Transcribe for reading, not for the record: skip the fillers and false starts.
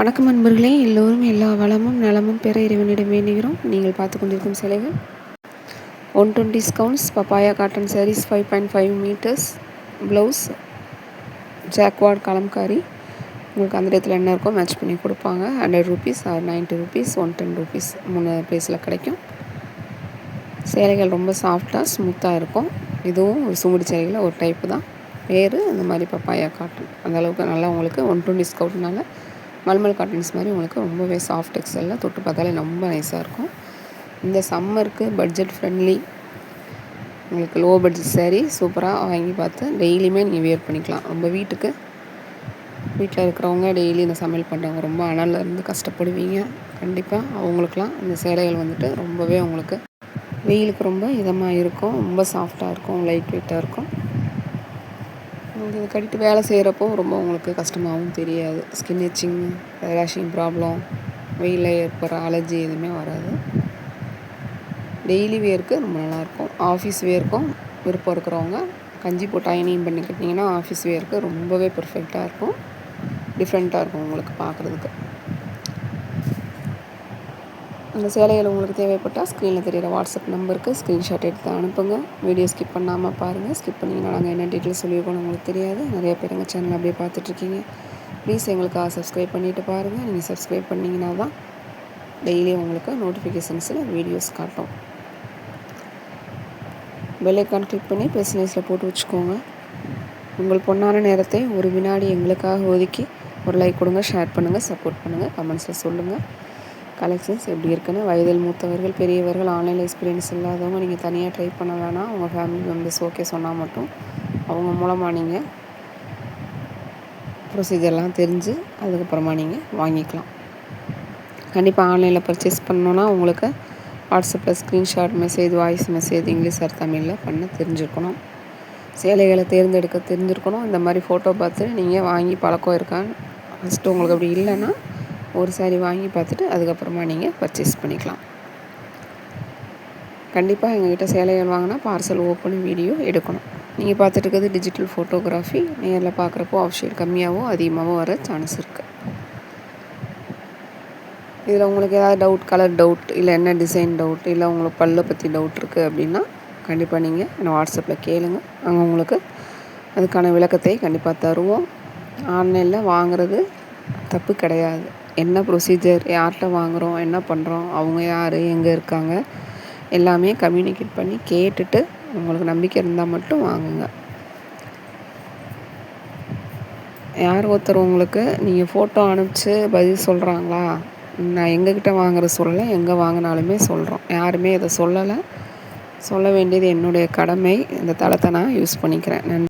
வணக்கம் நண்பர்களே, எல்லோரும் எல்லா வளமும் நலமும் பெற இறைவனிடம் வேண்டுகிறோம். நீங்கள் பார்த்து கொண்டிருக்கும் சேலைகள் 120 counts papaya cotton sarees 5.5 metres blouse jacquard kalamkari. உங்களுக்கு அந்த இடத்துல என்ன இருக்கோ மேட்ச் பண்ணி கொடுப்பாங்க. 100 rupees ஆர் 90 rupees 110 rupees 3 ப்ரைஸில் கிடைக்கும். சேலைகள் ரொம்ப சாஃப்டாக ஸ்மூத்தாக இருக்கும். இதுவும் ஒரு சுங்குடி சேலைகளில் ஒரு டைப்பு தான். வேறு அந்த மாதிரி பப்பாயா காட்டன் அந்தளவுக்கு நல்லா உங்களுக்கு 120 கவுண்ட்னால மல்மல் காட்டன்ஸ் மாதிரி உங்களுக்கு ரொம்பவே சாஃப்ட் எக்ஸலில் தொட்டு பார்த்தாலே ரொம்ப நைஸாக இருக்கும். இந்த சம்மருக்கு பட்ஜெட் ஃப்ரெண்ட்லி உங்களுக்கு லோ பட்ஜெட் சாரீ சூப்பராக வாங்கி பார்த்து டெய்லியுமே நீங்கள் வியர் பண்ணிக்கலாம். ரொம்ப வீட்டில் இருக்கிறவங்க டெய்லி இந்த சமையல் பண்ணுறவங்க ரொம்ப அனலில் இருந்து கஷ்டப்படுவீங்க. கண்டிப்பாக அவங்களுக்குலாம் இந்த சேலைகள் வந்துட்டு ரொம்பவே உங்களுக்கு வெயிலுக்கு ரொம்ப இதமாக இருக்கும். ரொம்ப சாஃப்டாக இருக்கும், லைட் வெயிட்டாக இருக்கும். உங்களுக்கு இதை கட்டிட்டு வேலை செய்கிறப்போ ரொம்ப உங்களுக்கு கஷ்டமாகவும் தெரியாது. ஸ்கின் இச்சிங், ரேஷிங் ப்ராப்ளம், வெயிலில் ஏற்படுற அலர்ஜி எதுவுமே வராது. டெய்லி வேருக்கு ரொம்ப நல்லாயிருக்கும். ஆஃபீஸ் வேருக்கும் விருப்பம் இருக்கிறவங்க கஞ்சி போட்டு அயனிங் பண்ணி கட்டினீங்கன்னா ஆஃபீஸ் வேருக்கு ரொம்பவே பர்ஃபெக்டாக இருக்கும். டிஃப்ரெண்ட்டாக இருக்கும் உங்களுக்கு பார்க்குறதுக்கு. இந்த சேலைகள் உங்களுக்கு தேவைப்பட்டால் ஸ்க்ரீனில் தெரிகிற வாட்ஸ்அப் நம்பருக்கு ஸ்க்ரீன்ஷாட் எடுத்து அனுப்புங்க. வீடியோ ஸ்கிப் பண்ணாமல் பாருங்கள். ஸ்கிப் பண்ணிங்கன்னா நாங்கள் என்ன டீட்டெயில் சொல்லியிருக்கோம் உங்களுக்கு தெரியாது. நிறைய பேர் எங்கள் சேனல் அப்படியே பார்த்துட்ருக்கீங்க. ப்ளீஸ் எங்களுக்காக சப்ஸ்கிரைப் பண்ணிவிட்டு பாருங்கள். நீங்கள் சப்ஸ்கிரைப் பண்ணிங்கன்னா தான் டெய்லியும் உங்களுக்கு நோட்டிஃபிகேஷன்ஸில் வீடியோஸ் காட்டும். பெல் ஐக்கான் கிளிக் பண்ணி பெர்சனேஸில் போட்டு வச்சுக்கோங்க. உங்கள் பொன்னான நேரத்தை ஒரு வினாடி எங்களுக்காக ஒதுக்கி ஒரு லைக் கொடுங்க, ஷேர் பண்ணுங்கள், சப்போர்ட் பண்ணுங்கள், கமெண்ட்ஸில் சொல்லுங்கள். கலெக்ஷன்ஸ் எப்படி இருக்குன்னு வயதில் மூத்தவர்கள், பெரியவர்கள், ஆன்லைன் எக்ஸ்பீரியன்ஸ் இல்லாதவங்க நீங்கள் தனியாக ட்ரை பண்ண வேணாம். உங்கள் ஃபேமிலி மெம்பர்ஸ் ஓகே சொன்னால் மட்டும் அவங்க மூலமாக நீங்கள் ப்ரொசீஜர்லாம் தெரிஞ்சு அதுக்கப்புறமா நீங்கள் வாங்கிக்கலாம். கண்டிப்பாக ஆன்லைனில் பர்ச்சேஸ் பண்ணணுன்னா உங்களுக்கு வாட்ஸ்அப்பில் screenshot message, voice message English or தமிழில் பண்ண தெரிஞ்சுருக்கணும். சேலைகளை தேர்ந்தெடுக்க தெரிஞ்சிருக்கணும். இந்த மாதிரி ஃபோட்டோ பார்த்து நீங்கள் வாங்கி பழக்கம் இருக்கான்னு ஃபஸ்ட்டு உங்களுக்கு அப்படி இல்லைன்னா ஒரு சாரீ வாங்கி பார்த்துட்டு அதுக்கப்புறமா நீங்கள் பர்ச்சேஸ் பண்ணிக்கலாம். கண்டிப்பாக எங்கள்கிட்ட சேலைகள் வாங்கினா பார்சல் ஓப்பன் வீடியோ எடுக்கணும். நீங்கள் பார்த்துட்டு இருக்கிறது டிஜிட்டல் ஃபோட்டோகிராஃபி. நேரில் பார்க்குறப்போ ஆஃப்ஷேட் கம்மியாகவோ அதிகமாகவோ வர சான்ஸ் இருக்குது. இதில் உங்களுக்கு ஏதாவது டவுட், கலர் டவுட், இல்லை என்ன டிசைன் டவுட், இல்லை உங்களுக்கு பல்லை பற்றி டவுட் இருக்குது அப்படின்னா கண்டிப்பாக நீங்கள் என்னை வாட்ஸ்அப்பில் கேளுங்க. அங்கே உங்களுக்கு அதுக்கான விளக்கத்தை கண்டிப்பாக தருவோம். ஆன்லைனில் வாங்குறது தப்பு கிடையாது. என்ன ப்ரொசீஜர், யார்கிட்ட வாங்குகிறோம், என்ன பண்ணுறோம், அவங்க யார், எங்கே இருக்காங்க, எல்லாமே கம்யூனிகேட் பண்ணி கேட்டுட்டு உங்களுக்கு நம்பிக்கை இருந்தால் மட்டும் வாங்குங்க. யார் ஒருத்தர் உங்களுக்கு நீங்கள் ஃபோட்டோ அனுப்பிச்சு பதில் சொல்கிறாங்களா, நான் எங்ககிட்ட வாங்குகிற சொல்லலை, எங்கே வாங்கினாலுமே சொல்கிறோம். யாருமே இதை சொல்லலை. சொல்ல வேண்டியது என்னுடைய கடமை. இந்த தளத்தை நான் யூஸ் பண்ணிக்கிறேன். நன்றி.